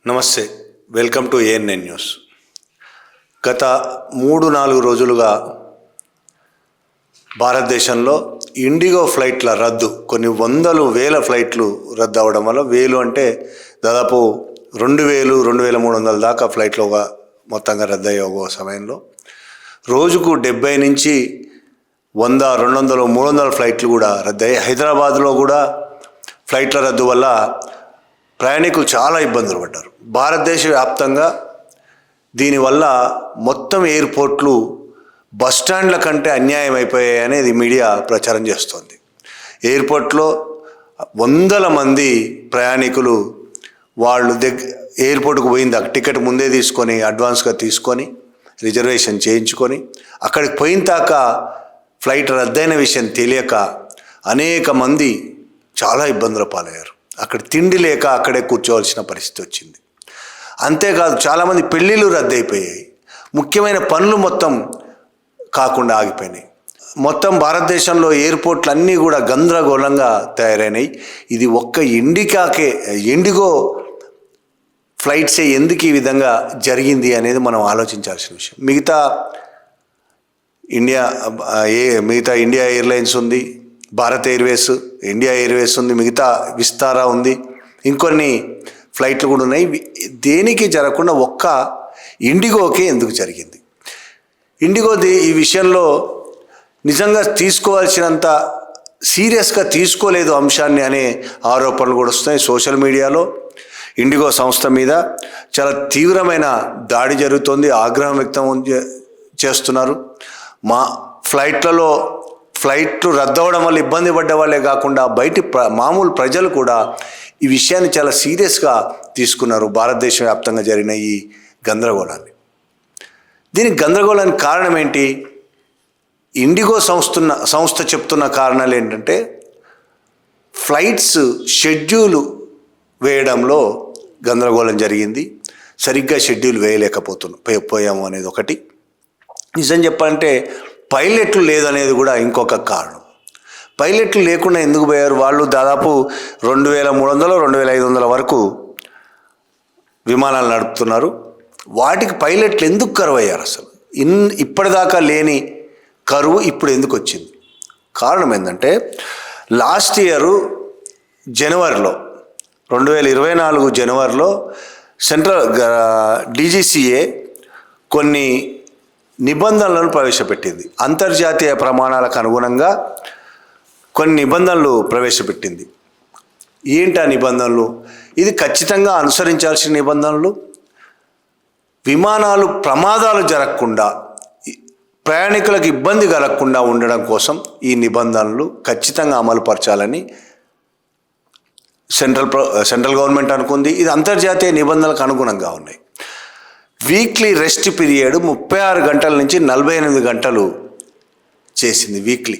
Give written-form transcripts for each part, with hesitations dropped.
నమస్తే, welcome to ANN news. గత 3-4 రోజులుగా భారతదేశంలో ఇండిగో ఫ్లైట్ల రద్దు, కొన్ని వందలు వేల ఫ్లైట్లు రద్దు అవ్వడం వల్ల, వేలు అంటే దాదాపు 2000-2300 దాకా ఫ్లైట్లుగా మొత్తంగా రద్దు అయ్యే సమయంలో రోజుకు 70 నుంచి 100, 200, 300 ఫ్లైట్లు కూడా రద్దయ్యాయి. హైదరాబాద్లో కూడా ఫ్లైట్ల రద్దు వల్ల ప్రయాణికులు చాలా ఇబ్బందులు పడ్డారు. భారతదేశ వ్యాప్తంగా దీనివల్ల మొత్తం ఎయిర్పోర్ట్లు బస్టాండ్ల కంటే అన్యాయం అయిపోయాయి అనేది మీడియా ప్రచారం చేస్తోంది. ఎయిర్పోర్ట్లో వందల మంది ప్రయాణికులు వాళ్ళు ఎయిర్పోర్ట్కు పోయింది టికెట్ ముందే తీసుకొని అడ్వాన్స్గా తీసుకొని రిజర్వేషన్ చేయించుకొని అక్కడికి పోయిన దాకా ఫ్లైట్ రద్దయిన విషయం తెలియక అనేక మంది చాలా ఇబ్బందుల పాలయ్యారు. అక్కడ తిండి లేక అక్కడే కూర్చోవలసిన పరిస్థితి వచ్చింది. అంతేకాదు చాలామంది పెళ్ళిళ్ళు రద్దయిపోయాయి, ముఖ్యమైన పనులు మొత్తం కాకుండా ఆగిపోయినాయి. మొత్తం భారతదేశంలో ఎయిర్పోర్ట్లు అన్నీ కూడా గందరగోళంగా తయారైనాయి. ఇది ఒక్క ఇండిగో ఫ్లైట్సే ఎందుకు ఈ విధంగా జరిగింది అనేది మనం ఆలోచించాల్సిన విషయం. మిగతా ఇండియా ఎయిర్లైన్స్ ఉంది, భారత్ ఎయిర్వేస్, ఇండియా ఎయిర్వేస్ ఉంది, మిగతా విస్తారా ఉంది, ఇంకొన్ని ఫ్లైట్లు కూడా ఉన్నాయి. దేనికి జరగకుండా ఒక్క ఇండిగోకే ఎందుకు జరిగింది? ఇండిగోది ఈ విషయంలో నిజంగా తీసుకోవాల్సినంత సీరియస్గా తీసుకోలేదు అంశాన్ని అనే ఆరోపణలు కూడా వస్తున్నాయి. సోషల్ మీడియాలో ఇండిగో సంస్థ మీద చాలా తీవ్రమైన దాడి జరుగుతోంది, ఆగ్రహం వ్యక్తం చేస్తున్నారు. ఫ్లైట్లు రద్దవడం వల్ల ఇబ్బంది పడ్డ వాళ్ళే కాకుండా మామూలు ప్రజలు కూడా ఈ విషయాన్ని చాలా సీరియస్గా తీసుకున్నారు. భారతదేశ వ్యాప్తంగా జరిగిన ఈ గందరగోళాన్ని, దీనికి గందరగోళానికి కారణం ఏంటి? ఇండిగో సంస్థ చెప్తున్న కారణాలు ఏంటంటే ఫ్లైట్స్ షెడ్యూల్ వేయడంలో గందరగోళం జరిగింది, సరిగ్గా షెడ్యూల్ వేయలేకపోయాము అనేది ఒకటి. నిజం చెప్పాలంటే పైలట్లు లేదనేది కూడా ఇంకొక కారణం. పైలట్లు లేకుండా ఎందుకు పోయారు? వాళ్ళు దాదాపు 2300-2500 వరకు విమానాలు నడుపుతున్నారు. వాటికి పైలట్లు ఎందుకు కరువు అయ్యారు? అసలు ఇప్పటిదాకా లేని కరువు ఇప్పుడు ఎందుకు వచ్చింది? కారణం ఏంటంటే లాస్ట్ ఇయర్ జనవరిలో 2024 జనవరిలో DGCA కొన్ని నిబంధనలను ప్రవేశపెట్టింది. అంతర్జాతీయ ప్రమాణాలకు అనుగుణంగా కొన్ని నిబంధనలు ప్రవేశపెట్టింది. ఏంటి ఆ నిబంధనలు? ఇది ఖచ్చితంగా అనుసరించాల్సిన నిబంధనలు. విమానాలు ప్రమాదాలు జరగకుండా, ప్రయాణికులకు ఇబ్బంది కలగకుండా ఉండడం కోసం ఈ నిబంధనలు ఖచ్చితంగా అమలుపరచాలని సెంట్రల్ గవర్నమెంట్ అనుకుంది. ఇది అంతర్జాతీయ నిబంధనలకు అనుగుణంగా ఉన్నాయి. వీక్లీ రెస్ట్ పీరియడ్ 36 గంటల నుంచి 48 గంటలు చేసింది. వీక్లీ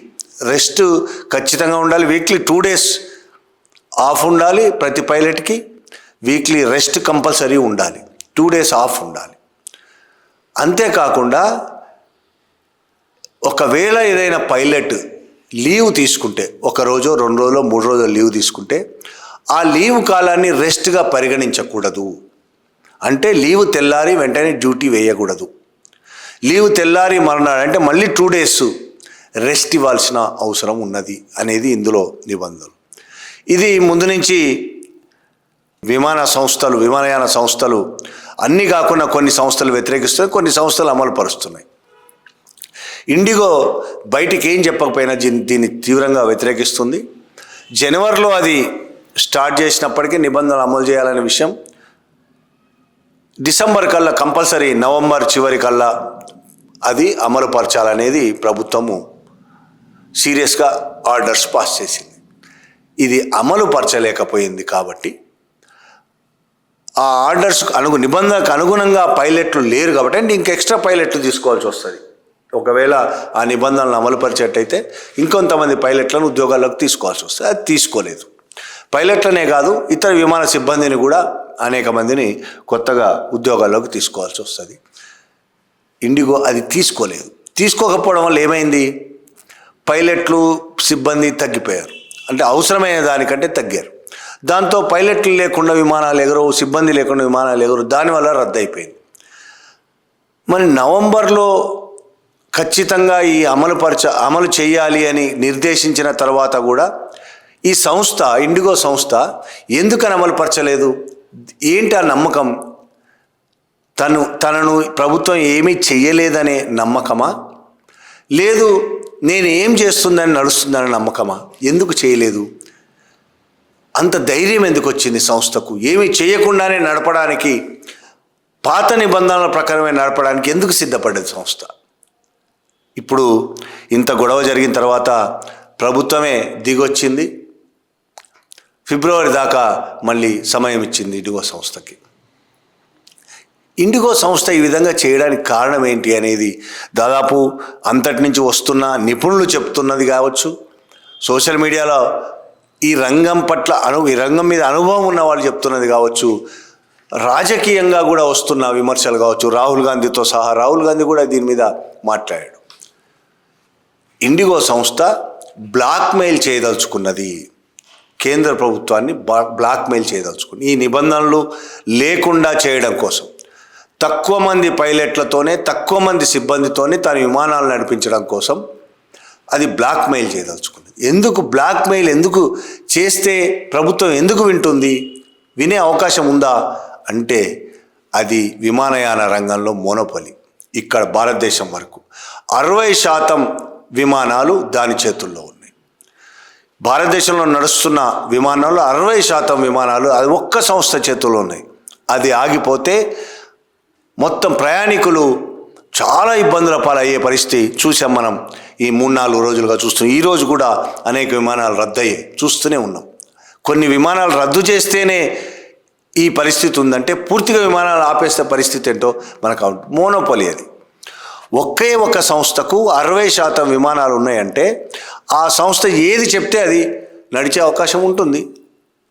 రెస్ట్ ఖచ్చితంగా ఉండాలి. వీక్లీ 2 days ఆఫ్ ఉండాలి ప్రతి పైలట్కి. వీక్లీ రెస్ట్ కంపల్సరీ ఉండాలి, 2 days ఆఫ్ ఉండాలి. అంతేకాకుండా ఒకవేళ ఏదైనా పైలట్ లీవ్ తీసుకుంటే, 1 రోజు 2 రోజులు 3 రోజులు లీవ్ తీసుకుంటే ఆ లీవ్ కాలాన్ని రెస్ట్గా పరిగణించకూడదు. అంటే లీవ్ తెల్లారి వెంటనే డ్యూటీ వేయకూడదు. లీవ్ తెల్లారి మరణాలు అంటే మళ్ళీ 2 days రెస్ట్ ఇవ్వాల్సిన అవసరం ఉన్నది అనేది ఇందులో నిబంధనలు. ఇది ముందు నుంచి విమానయాన సంస్థలు అన్నీ కాకుండా కొన్ని సంస్థలు వ్యతిరేకిస్తున్నాయి, కొన్ని సంస్థలు అమలు పరుస్తున్నాయి. ఇండిగో బయటికి ఏం చెప్పకపోయినా దీన్ని తీవ్రంగా వ్యతిరేకిస్తుంది. జనవరిలో అది స్టార్ట్ చేసినప్పటికీ నిబంధనలు అమలు చేయాలనే విషయం డిసెంబర్ కల్లా, కంపల్సరీ నవంబర్ చివరి కల్లా అది అమలు పరచాలనేది ప్రభుత్వము సీరియస్గా ఆర్డర్స్ పాస్ చేసింది. ఇది అమలు పరచలేకపోయింది కాబట్టి ఆ ఆర్డర్స్ నిబంధనలకు అనుగుణంగా పైలట్లు లేరు కాబట్టి అంటే ఇంక ఎక్స్ట్రా పైలట్లు తీసుకోవాల్సి వస్తుంది. ఒకవేళ ఆ నిబంధనలను అమలు పరిచేటైతే ఇంకొంతమంది పైలట్లను ఉద్యోగాల్లోకి తీసుకోవాల్సి వస్తుంది. అది తీసుకోలేదు. పైలట్లనే కాదు, ఇతర విమాన సిబ్బందిని కూడా అనేక మందిని కొత్తగా ఉద్యోగాల్లోకి తీసుకోవాల్సి వస్తుంది. ఇండిగో అది తీసుకోలేదు. తీసుకోకపోవడం వల్ల ఏమైంది? పైలట్లు సిబ్బంది తగ్గిపోయారు, అంటే అవసరమైన దానికంటే తగ్గారు. దాంతో పైలట్లు లేకుండా విమానాలు ఎగరవు, సిబ్బంది లేకుండా విమానాలు ఎగరవు, దానివల్ల రద్దు అయిపోయింది. మరి నవంబర్లో ఖచ్చితంగా ఈ అమలు చేయాలి అని నిర్దేశించిన తర్వాత కూడా ఈ సంస్థ, ఇండిగో సంస్థ ఎందుకని అమలుపరచలేదు? ఏంటి ఆ నమ్మకం? తనను ప్రభుత్వం ఏమీ చెయ్యలేదనే నమ్మకమా, లేదు నేను ఏం చేస్తుందని నడుస్తుందనే నమ్మకమా? ఎందుకు చేయలేదు? అంత ధైర్యం ఎందుకు వచ్చింది సంస్థకు? ఏమీ చేయకుండానే నడపడానికి, పాత నిబంధనల ప్రకారమే నడపడానికి ఎందుకు సిద్ధపడ్డది సంస్థ? ఇప్పుడు ఇంత గొడవ జరిగిన తర్వాత ప్రభుత్వమే దిగొచ్చింది. ఫిబ్రవరి దాకా మళ్ళీ సమయం ఇచ్చింది ఇండిగో సంస్థకి. ఇండిగో సంస్థ ఈ విధంగా చేయడానికి కారణం ఏంటి అనేది దాదాపు అంతటి నుంచి వస్తున్న నిపుణులు చెప్తున్నది కావచ్చు, సోషల్ మీడియాలో ఈ రంగం పట్ల ఈ రంగం మీద అనుభవం ఉన్న వాళ్ళు చెప్తున్నది కావచ్చు, రాజకీయంగా కూడా వస్తున్న విమర్శలు కావచ్చు. రాహుల్ గాంధీతో సహా రాహుల్ గాంధీ కూడా దీని మీద మాట్లాడాడు. ఇండిగో సంస్థ బ్లాక్మెయిల్ చేయదలుచుకున్నది, కేంద్ర ప్రభుత్వాన్ని బ్లాక్మెయిల్ చేయదలుచుకుంది. ఈ నిబంధనలు లేకుండా చేయడం కోసం, తక్కువ మంది పైలట్లతోనే, తక్కువ మంది సిబ్బందితోనే తన విమానాలు నడిపించడం కోసం అది బ్లాక్మెయిల్ చేయదలుచుకుంది. ఎందుకు బ్లాక్మెయిల్ ఎందుకు చేస్తే ప్రభుత్వం ఎందుకు వింటుంది? వినే అవకాశం ఉందా అంటే అది విమానయాన రంగంలో మోనోపలి. ఇక్కడ భారతదేశం వరకు 60% విమానాలు దాని చేతుల్లో ఉన్నాయి. భారతదేశంలో నడుస్తున్న విమానాలు 60% విమానాలు అది ఒక్క సంస్థ చేతుల్లో ఉన్నాయి. అది ఆగిపోతే మొత్తం ప్రయాణికులు చాలా ఇబ్బందుల పాలయ్యే పరిస్థితి చూసాం మనం. ఈ 3-4 రోజులుగా చూస్తున్నాం. ఈరోజు కూడా అనేక విమానాలు రద్దయ్యాయి, చూస్తూనే ఉన్నాం. కొన్ని విమానాలు రద్దు చేస్తేనే ఈ పరిస్థితి ఉందంటే పూర్తిగా విమానాలు ఆపేస్తే పరిస్థితి ఏంటో మనకు మోనోపలి. అది ఒకే ఒక సంస్థకు 60% విమానాలు ఉన్నాయంటే ఆ సంస్థ ఏది చెప్తే అది నడిచే అవకాశం ఉంటుంది.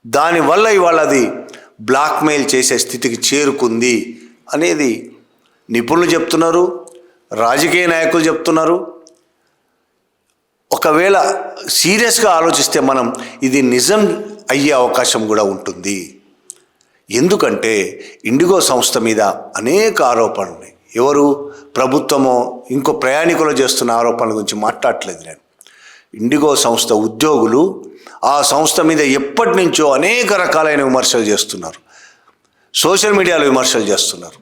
దానివల్ల ఇవాళ అది బ్లాక్మెయిల్ చేసే స్థితికి చేరుకుంది అనేది నిపుణులు చెప్తున్నారు, రాజకీయ నాయకులు చెప్తున్నారు. ఒకవేళ సీరియస్గా ఆలోచిస్తే మనం ఇది నిజం అయ్యే అవకాశం కూడా ఉంటుంది. ఎందుకంటే ఇండిగో సంస్థ మీద అనేక ఆరోపణలు ఉన్నాయి. ఎవరు, ప్రభుత్వమో ఇంకో ప్రయాణికులు చేస్తున్న ఆరోపణల గురించి మాట్లాడట్లేదు నేను. ఇండిగో సంస్థ ఉద్యోగులు ఆ సంస్థ మీద ఎప్పటి నుంచో అనేక రకాలైన విమర్శలు చేస్తున్నారు, సోషల్ మీడియాలో విమర్శలు చేస్తున్నారు.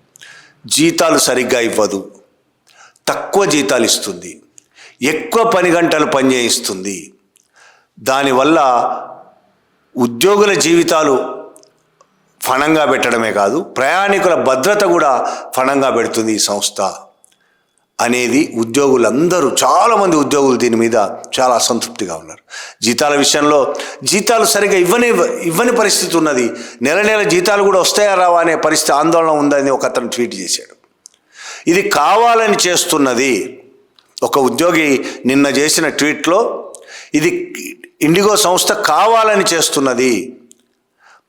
జీతాలు సరిగ్గా ఇవ్వదు, తక్కువ జీతాలు ఇస్తుంది, ఎక్కువ పని గంటలు పనిచేయిస్తుంది. దానివల్ల ఉద్యోగుల జీవితాలు ఫణంగా పెట్టడమే కాదు, ప్రయాణికుల భద్రత కూడా ఫణంగా పెడుతుంది ఈ సంస్థ అనేది ఉద్యోగులందరూ, చాలామంది ఉద్యోగులు దీని మీద చాలా అసంతృప్తిగా ఉన్నారు. జీతాల విషయంలో జీతాలు సరిగా ఇవ్వని పరిస్థితి ఉన్నది. నెల జీతాలు కూడా వస్తాయా రావా అనే పరిస్థితి, ఆందోళన ఉందని ఒక అతను ట్వీట్ చేశాడు. ఇది కావాలని చేస్తున్నది. ఒక ఉద్యోగి నిన్న చేసిన ట్వీట్లో ఇది ఇండిగో సంస్థ కావాలని చేస్తున్నది,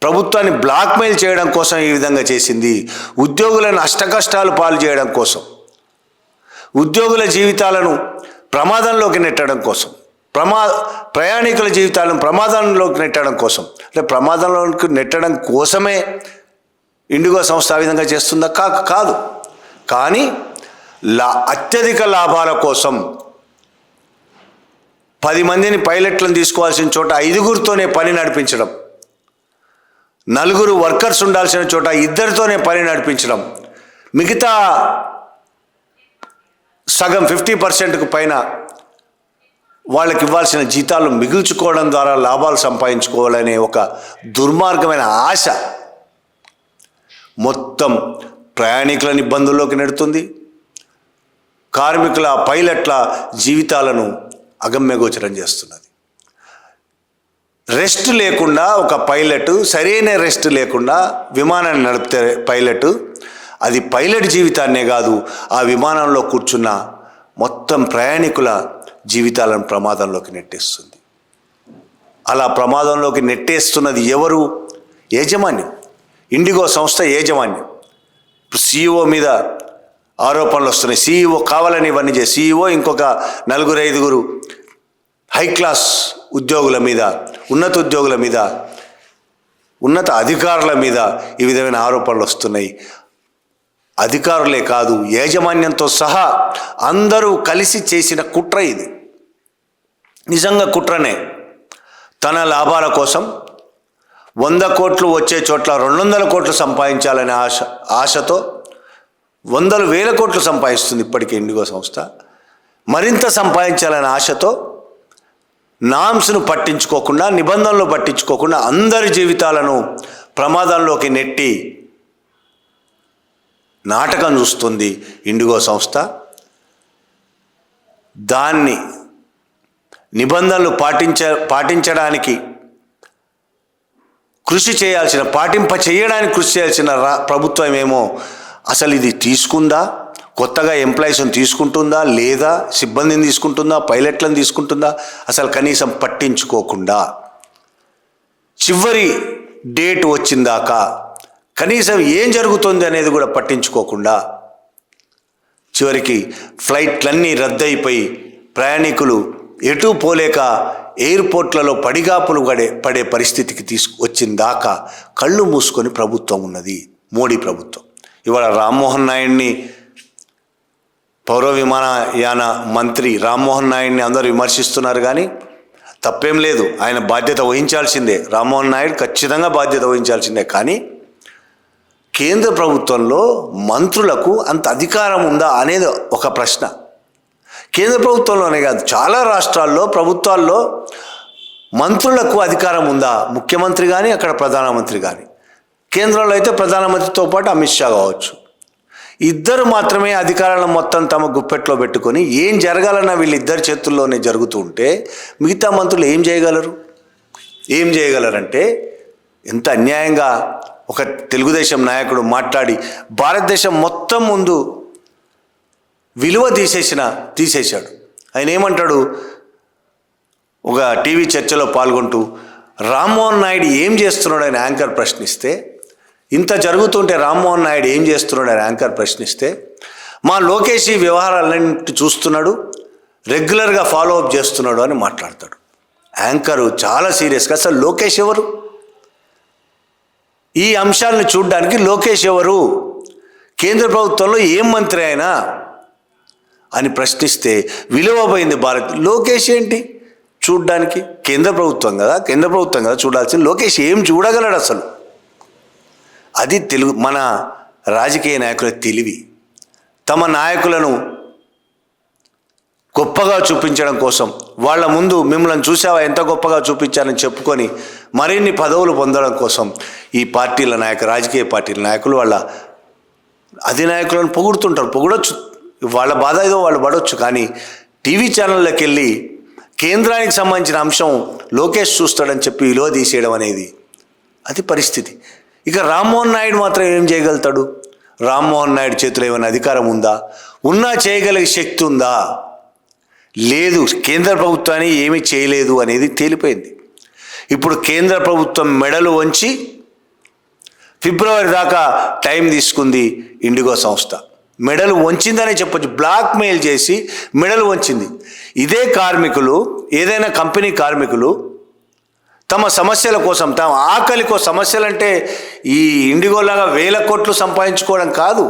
ప్రభుత్వాన్ని బ్లాక్మెయిల్ చేయడం కోసం ఈ విధంగా చేసింది, ఉద్యోగులను అష్టకష్టాలు పాలు చేయడం కోసం, ఉద్యోగుల జీవితాలను ప్రమాదంలోకి నెట్టడం కోసం, ప్రయాణికుల జీవితాలను ప్రమాదంలోకి నెట్టడం కోసం, అంటే ప్రమాదంలోకి నెట్టడం కోసమే ఇండిగో సంస్థ ఆ విధంగా చేస్తుందా? కాదు. కానీ అత్యధిక లాభాల కోసం 10 మందిని పైలట్లను తీసుకోవాల్సిన చోట 5గురితోనే పని నడిపించడం, 4 వర్కర్స్ ఉండాల్సిన చోట 2తోనే పని నడిపించడం, మిగతా సగం 50%కు పైన వాళ్ళకి ఇవ్వాల్సిన జీతాలు మిగుల్చుకోవడం ద్వారా లాభాలు సంపాదించుకోవాలనే ఒక దుర్మార్గమైన ఆశ మొత్తం ప్రయాణికులను ఇబ్బందుల్లోకి నెడుతుంది. కార్మికుల, పైలట్ల జీవితాలను అగమ్యగోచరం చేస్తున్నది. రెస్ట్ లేకుండా ఒక పైలట్, సరైన రెస్ట్ లేకుండా విమానాన్ని నడిపితే పైలట్, అది పైలట్ జీవితాన్నే కాదు, ఆ విమానంలో కూర్చున్న మొత్తం ప్రయాణికుల జీవితాలను ప్రమాదంలోకి నెట్టేస్తుంది. అలా ప్రమాదంలోకి నెట్టేస్తున్నది ఎవరు? యాజమాన్యం, ఇండిగో సంస్థ యాజమాన్యం. CEO మీద ఆరోపణలు వస్తున్నాయి. CEO కావాలని ఇవన్నీ చేసి, CEO ఇంకొక 4-5 హై క్లాస్ ఉద్యోగుల మీద, ఉన్నత ఉద్యోగుల మీద ఉన్నత అధికారుల మీద ఈ విధమైన ఆరోపణలు వస్తున్నాయి. అధికారులే కాదు, యాజమాన్యంతో సహా అందరూ కలిసి చేసిన కుట్ర ఇది. నిజంగా కుట్రనే. తన లాభాల కోసం 100 కోట్లు వచ్చే చోట్ల 200 కోట్లు సంపాదించాలనే ఆశతో 100,000 కోట్లు సంపాదిస్తుంది ఇప్పటికే ఇండిగో సంస్థ. మరింత సంపాదించాలనే ఆశతో నామ్స్ను పట్టించుకోకుండా, నిబంధనలు పట్టించుకోకుండా అందరి జీవితాలను ప్రమాదంలోకి నెట్టి నాటకం చూస్తుంది ఇండిగో సంస్థ. దాన్ని నిబంధనలు పాటించడానికి కృషి చేయాల్సిన, చేయడానికి కృషి చేయాల్సిన ప్రభుత్వం ఏమో అసలు ఇది తీసుకుందా, కొత్తగా ఎంప్లాయీస్ని తీసుకుంటుందా, లేదా సిబ్బందిని తీసుకుంటుందా, పైలట్లను తీసుకుంటుందా, అసలు కనీసం పట్టించుకోకుండా చివరి డేట్ వచ్చిందాకా కనీసం ఏం జరుగుతుంది అనేది కూడా పట్టించుకోకుండా చివరికి ఫ్లైట్లన్నీ రద్దయిపోయి ప్రయాణికులు ఎటు పోలేక ఎయిర్పోర్ట్లలో పడిగాపులు పడే పరిస్థితికి వచ్చిందాకా కళ్ళు మూసుకొని ప్రభుత్వం ఉన్నది, మోడీ ప్రభుత్వం. ఇవాళ రామ్మోహన్ నాయుడిని, పౌర విమానయాన మంత్రి రామ్మోహన్ నాయుడిని అందరూ విమర్శిస్తున్నారు, కానీ తప్పేం లేదు, ఆయన బాధ్యత వహించాల్సిందే. రామ్మోహన్ నాయుడు ఖచ్చితంగా బాధ్యత వహించాల్సిందే. కానీ కేంద్ర ప్రభుత్వంలో మంత్రులకు అంత అధికారం ఉందా అనేది ఒక ప్రశ్న. కేంద్ర ప్రభుత్వంలోనే కాదు, చాలా రాష్ట్రాల్లో ప్రభుత్వాల్లో మంత్రులకు అధికారం ఉందా? ముఖ్యమంత్రి కానీ, అక్కడ ప్రధానమంత్రి కానీ. కేంద్రంలో అయితే ప్రధానమంత్రితో పాటు అమిత్ షా కావచ్చు, ఇద్దరు మాత్రమే అధికారాలను మొత్తం తమ గుప్పెట్లో పెట్టుకొని ఏం జరగాలన్నా వీళ్ళిద్దరి చేతుల్లోనే జరుగుతూ ఉంటే మిగతా మంత్రులు ఏం చేయగలరు? ఏం చేయగలరంటే, ఎంత అన్యాయంగా ఒక తెలుగుదేశం నాయకుడు మాట్లాడి భారతదేశం మొత్తం ముందు విలువ తీసేశాడు. ఆయన ఏమంటాడు, ఒక టీవీ చర్చలో పాల్గొంటూ రామ్మోహన్ నాయుడు ఏం చేస్తున్నాడు అని యాంకర్ ప్రశ్నిస్తే, ఇంత జరుగుతుంటే రామ్మోహన్ నాయుడు ఏం చేస్తున్నాడు అని యాంకర్ ప్రశ్నిస్తే, మా లోకేష్ ఈ వ్యవహారాలన్నింటి చూస్తున్నాడు, రెగ్యులర్గా ఫాలో అప్ చేస్తున్నాడు అని మాట్లాడతాడు. యాంకరు చాలా సీరియస్గా, అసలు లోకేష్ ఎవరు? ఈ అంశాలను చూడడానికి లోకేష్ ఎవరు? కేంద్ర ప్రభుత్వంలో ఏం మంత్రి అయినా అని ప్రశ్నిస్తే విలువ పోయింది భారత్. లోకేష్ ఏంటి చూడ్డానికి? కేంద్ర ప్రభుత్వం కదా చూడాల్సింది. లోకేష్ ఏం చూడగలడు అసలు? అది మన రాజకీయ నాయకుల తెలివి. తమ నాయకులను గొప్పగా చూపించడం కోసం, వాళ్ళ ముందు మిమ్మల్ని చూసావా ఎంత గొప్పగా చూపించానని చెప్పుకొని మరిన్ని పదవులు పొందడం కోసం ఈ పార్టీల రాజకీయ పార్టీల నాయకులు వాళ్ళ అధినాయకులను పొగుడుతుంటారు. పొగడొచ్చు, వాళ్ళ బాధ ఏదో వాళ్ళు పడవచ్చు. కానీ టీవీ ఛానళ్ళకి వెళ్ళి కేంద్రానికి సంబంధించిన అంశం లోకేష్ చూస్తాడని చెప్పి విలువ తీసేయడం అనేది అది పరిస్థితి. ఇక రామ్మోహన్ నాయుడు మాత్రం ఏం చేయగలుగుతాడు? రామ్మోహన్ నాయుడు చేతిలో ఏమైనా అధికారం ఉందా? ఉన్నా చేయగలిగే శక్తి ఉందా? లేదు. కేంద్ర ప్రభుత్వాన్ని ఏమీ చేయలేదు అనేది తేలిపోయింది. ఇప్పుడు కేంద్ర ప్రభుత్వం మెడలు వంచి ఫిబ్రవరి దాకా టైం తీసుకుంది ఇండిగో సంస్థ. మెడలు వంచిందనే చెప్పొచ్చు. బ్లాక్మెయిల్ చేసి మెడలు వంచింది. ఇదే కార్మికులు, ఏదైనా కంపెనీ కార్మికులు తమ సమస్యల కోసం, తమ ఆకలికో, సమస్యలంటే ఈ ఇండిగోలాగా 1000 కోట్లు సంపాదించుకోవడం కాదు,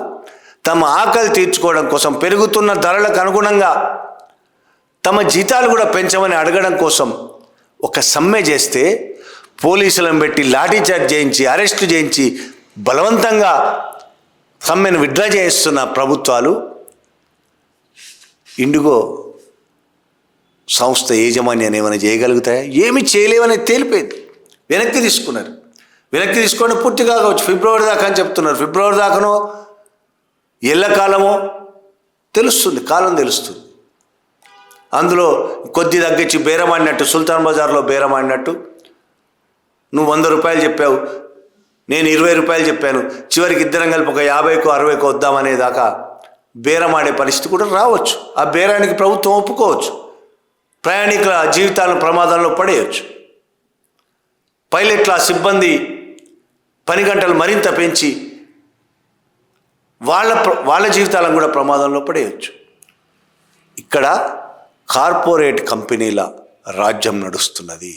తమ ఆకలి తీర్చుకోవడం కోసం పెరుగుతున్న ధరలకు అనుగుణంగా తమ జీతాలు కూడా పెంచమని అడగడం కోసం ఒక సమ్మె చేస్తే పోలీసులను పెట్టి లాఠీచార్జ్ చేయించి, అరెస్టు చేయించి బలవంతంగా సమ్మెను విత్డ్రా చేస్తున్న ప్రభుత్వాలు ఇండిగో సంస్థ యాజమాన్యాన్ని ఏమైనా చేయగలుగుతాయా? ఏమి చేయలేవని తేలిపోయింది. వెనక్కి తీసుకున్నారు. వెనక్కి తీసుకొని పూర్తిగా కావచ్చు ఫిబ్రవరి దాకా అని చెప్తున్నారు. ఫిబ్రవరి దాకానో ఎల్లకాలమో తెలుస్తుంది, కాలం తెలుస్తుంది. అందులో కొద్ది తగ్గించి బేరమాడినట్టు, సుల్తాన్ బజార్లో బేరమాడినట్టు, నువ్వు 100 రూపాయలు చెప్పావు, నేను 20 రూపాయలు చెప్పాను, చివరికి ఇద్దరం కలిపి ఒక 50కో 60కో వద్దామనేదాకా బేరమాడే పరిస్థితి కూడా రావచ్చు. ఆ బేరానికి ప్రభుత్వం ఒప్పుకోవచ్చు. ప్రయాణికుల జీవితాలను ప్రమాదంలో పడేయచ్చు. పైలట్ల సిబ్బంది పని గంటలు మరింత పెంచి వాళ్ళ జీవితాలను కూడా ప్రమాదంలో పడేయచ్చు. ఇక్కడ కార్పొరేట్ కంపెనీల రాజ్యం నడుస్తున్నది.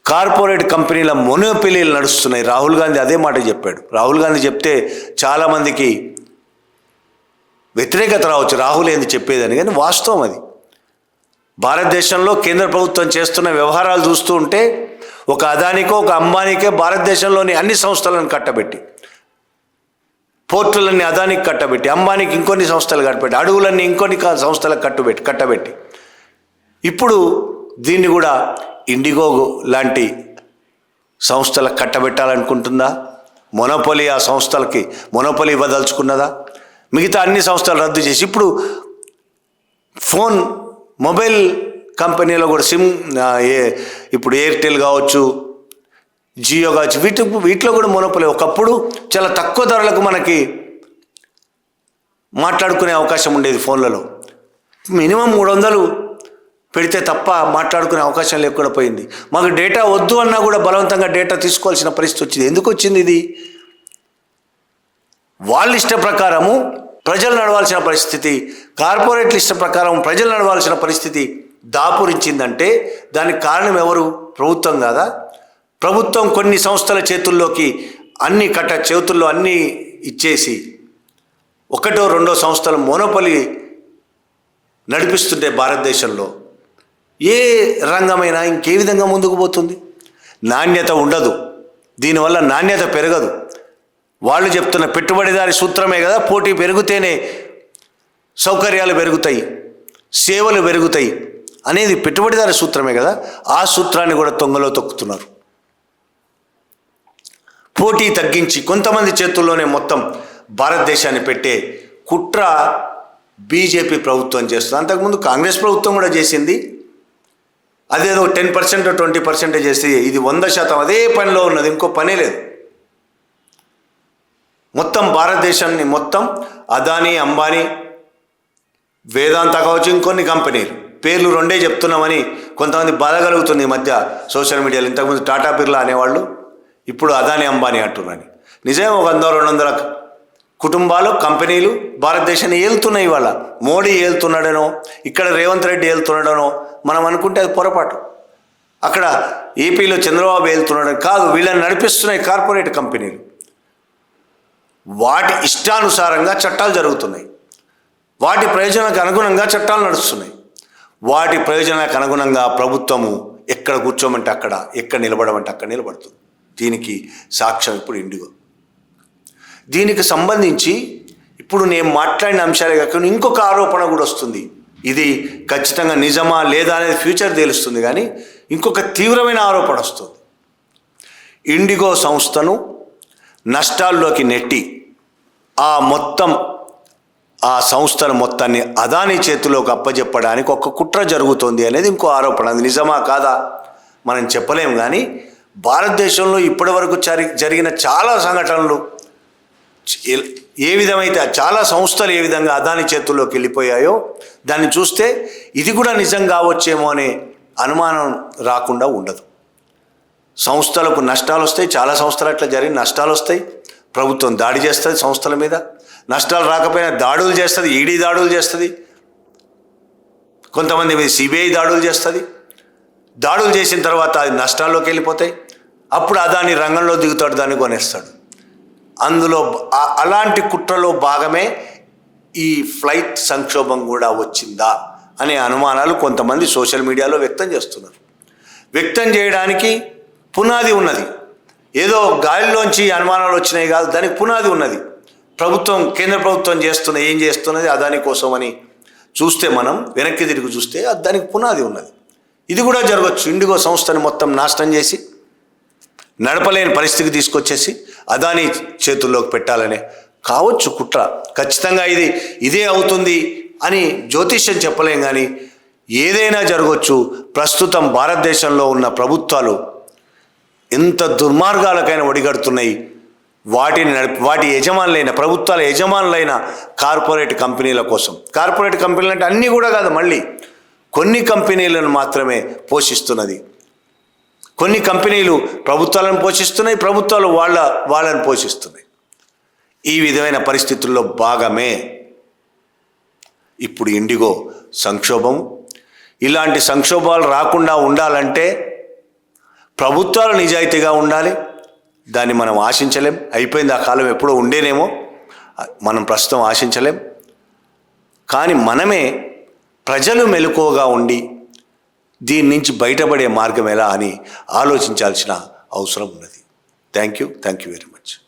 కార్పొరేట్ కంపెనీల మొనోపిలీలు నడుస్తున్నాయి. రాహుల్ గాంధీ అదే మాట చెప్పాడు. రాహుల్ గాంధీ చెప్తే చాలామందికి వ్యతిరేకత రావచ్చు, రాహుల్ ఏంది చెప్పేదని, కానీ వాస్తవం అది. భారతదేశంలో కేంద్ర ప్రభుత్వం చేస్తున్న వ్యవహారాలు చూస్తూ ఉంటే ఒక అదానికో ఒక అంబానీకే భారతదేశంలోని అన్ని సంస్థలను కట్టబెట్టి, పోర్టులన్నీ అదానికి కట్టబెట్టి, అంబానీకి ఇంకొన్ని సంస్థలు కట్టబెట్టి, అడవులన్నీ ఇంకొన్ని సంస్థలకు కట్టబెట్టి ఇప్పుడు దీన్ని కూడా ఇండిగో లాంటి సంస్థలకు కట్టబెట్టాలనుకుంటుందా? మొనోపొలి ఆ సంస్థలకి మొనోపొలి ఇవ్వదలుచుకున్నదా? మిగతా అన్ని సంస్థలు రద్దు చేసి ఇప్పుడు మొబైల్ కంపెనీలో కూడా ఇప్పుడు ఎయిర్టెల్ కావచ్చు, జియో కావచ్చు, వీటిలో కూడా మొనోపొలి. ఒకప్పుడు చాలా తక్కువ ధరలకు మనకి మాట్లాడుకునే అవకాశం ఉండేది ఫోన్లలో. మినిమం 300 పెడితే తప్ప మాట్లాడుకునే అవకాశం లేకుండా పోయింది. మాకు డేటా వద్దు అన్నా కూడా బలవంతంగా డేటా తీసుకోవాల్సిన పరిస్థితి వచ్చింది. ఎందుకు వచ్చింది ఇది? వాళ్ళ ఇష్ట ప్రకారము ప్రజలు నడవాల్సిన పరిస్థితి, కార్పొరేట్ల ఇష్ట ప్రకారం ప్రజలు నడవాల్సిన పరిస్థితి దాపురించిందంటే దానికి కారణం ఎవరు? ప్రభుత్వం కాదా? ప్రభుత్వం కొన్ని సంస్థల చేతుల్లోకి చేతుల్లో అన్నీ ఇచ్చేసి ఒకటో రెండో సంస్థల మోనోపలి నడిపిస్తుంటే భారతదేశంలో ఏ రంగమైనా ఇంకే విధంగా ముందుకు పోతుంది? నాణ్యత ఉండదు, దీనివల్ల నాణ్యత పెరగదు. వాళ్ళు చెప్తున్న పెట్టుబడిదారి సూత్రమే కదా, పోటీ పెరిగితేనే సౌకర్యాలు పెరుగుతాయి, సేవలు పెరుగుతాయి అనేది పెట్టుబడిదారి సూత్రమే కదా. ఆ సూత్రాన్ని కూడా తొంగలో తొక్కుతున్నారు. పోటీ తగ్గించి కొంతమంది చేతుల్లోనే మొత్తం భారతదేశాన్ని పెట్టే కుట్ర బీజేపీ ప్రభుత్వం చేస్తుంది. అంతకుముందు కాంగ్రెస్ ప్రభుత్వం కూడా చేసింది. అదేదో 10% 20% చేసి ఇది 100% అదే పనిలో ఉన్నది, ఇంకో పనే లేదు. మొత్తం భారతదేశాన్ని మొత్తం అదానీ, అంబానీ, వేదాంత కావచ్చు, ఇంకొన్ని కంపెనీలు పేర్లు రెండే చెప్తున్నామని కొంతమంది బాధ కలుగుతుంది ఈ మధ్య సోషల్ మీడియాలో. ఇంతకుముందు టాటా బిర్లా అనేవాళ్ళు ఇప్పుడు అదానీ, అంబానీ అంటున్నారని. నిజమే, 100-200 కుటుంబాలు, కంపెనీలు భారతదేశాన్ని ఏలుతున్నాయి. ఇవాళ మోడీ ఏలుతున్నాడనో, ఇక్కడ రేవంత్ రెడ్డి ఏలుతున్నాడనో మనం అనుకుంటే అది పొరపాటు. అక్కడ ఏపీలో చంద్రబాబు ఏలుతున్నాడని కాదు, వీళ్ళని నడిపిస్తున్నాయి కార్పొరేట్ కంపెనీలు. వాటి ఇష్టానుసారంగా చట్టాలు జరుగుతున్నాయి, వాటి ప్రయోజనాలకు అనుగుణంగా చట్టాలు నడుస్తున్నాయి. వాటి ప్రయోజనాలకు అనుగుణంగా ప్రభుత్వము ఎక్కడ కూర్చోమంటే అక్కడ, ఎక్కడ నిలబడమంటే అక్కడ నిలబడుతుంది. దీనికి సాక్ష్యం ఇప్పుడు ఇండిగో. దీనికి సంబంధించి ఇప్పుడు నేను మాట్లాడిన అంశాలే కాకుండా ఇంకొక ఆరోపణ కూడా వస్తుంది. ఇది ఖచ్చితంగా నిజమా లేదా అనేది ఫ్యూచర్ తెలుస్తుంది, కానీ ఇంకొక తీవ్రమైన ఆరోపణ వస్తుంది. ఇండిగో సంస్థను నష్టాల్లోకి నెట్టి ఆ సంస్థల మొత్తాన్ని అదానీ చేతిలోకి అప్పజెప్పడానికి ఒక కుట్ర జరుగుతోంది అనేది ఇంకో ఆరోపణ. అది నిజమా కాదా మనం చెప్పలేము, కానీ భారతదేశంలో ఇప్పటివరకు జరిగిన చాలా సంఘటనలు ఏ విధమైతే చాలా సంస్థలు ఏ విధంగా అదానీ చేతుల్లోకి వెళ్ళిపోయాయో దాన్ని చూస్తే ఇది కూడా నిజం కావచ్చేమో అనే అనుమానం రాకుండా ఉండదు. సంస్థలకు నష్టాలు వస్తాయి, చాలా సంస్థలు అట్లా జరిగిన నష్టాలు వస్తాయి. ప్రభుత్వం దాడి చేస్తుంది సంస్థల మీద, నష్టాలు రాకపోయినా దాడులు చేస్తుంది, ఈడీ దాడులు చేస్తుంది, కొంతమంది మీద సిబిఐ దాడులు చేస్తుంది. దాడులు చేసిన తర్వాత అది నష్టాల్లోకి వెళ్ళిపోతాయి. అప్పుడు అదానీ రంగంలో దిగుతాడు, దాన్ని కొనేస్తాడు. అందులో అలాంటి కుట్రలో భాగమే ఈ ఫ్లైట్ సంక్షోభం కూడా వచ్చిందా అనే అనుమానాలు కొంతమంది సోషల్ మీడియాలో వ్యక్తం చేస్తున్నారు. వ్యక్తం చేయడానికి పునాది ఉన్నది. ఏదో గాలిలోంచి అనుమానాలు వచ్చినాయి కాదు, దానికి పునాది ఉన్నది. కేంద్ర ప్రభుత్వం ఏం చేస్తున్నది అదాని కోసం అని చూస్తే, మనం వెనక్కి తిరిగి చూస్తే దానికి పునాది ఉన్నది. ఇది కూడా జరగచ్చు. ఇండిగో సంస్థని మొత్తం నాశనం చేసి నడపలేని పరిస్థితికి తీసుకొచ్చేసి అదానీ చేతుల్లోకి పెట్టాలనే కావచ్చు కుట్ర. ఖచ్చితంగా ఇదే అవుతుంది అని జ్యోతిష్యం చెప్పలేం, కానీ ఏదైనా జరగవచ్చు. ప్రస్తుతం భారతదేశంలో ఉన్న ప్రభుత్వాలు ఎంత దుర్మార్గాలకైనా ఒడిగడుతున్నాయి. వాటి యజమానులైన ప్రభుత్వాల యజమానులైన కార్పొరేట్ కంపెనీల కోసం. కార్పొరేట్ కంపెనీలు అంటే అన్నీ కూడా కాదు, మళ్ళీ కొన్ని కంపెనీలను మాత్రమే పోషిస్తున్నది. కొన్ని కంపెనీలు ప్రభుత్వాలను పోషిస్తున్నాయి, ప్రభుత్వాలు వాళ్ళని పోషిస్తున్నాయి. ఈ విధమైన పరిస్థితుల్లో భాగమే ఇప్పుడు ఇండిగో సంక్షోభం. ఇలాంటి సంక్షోభాలు రాకుండా ఉండాలంటే ప్రభుత్వాలు నిజాయితీగా ఉండాలి. దాన్ని మనం ఆశించలేం. అయిపోయింది, ఆ కాలం ఎప్పుడో ఉండేనేమో, మనం ప్రస్తుతం ఆశించలేం. కానీ మనమే ప్రజలు మెలకువగా ఉండి దీని నుంచి బయటపడే మార్గం ఎలా అని ఆలోచించాల్సిన అవసరం ఉన్నది. Thank you very much.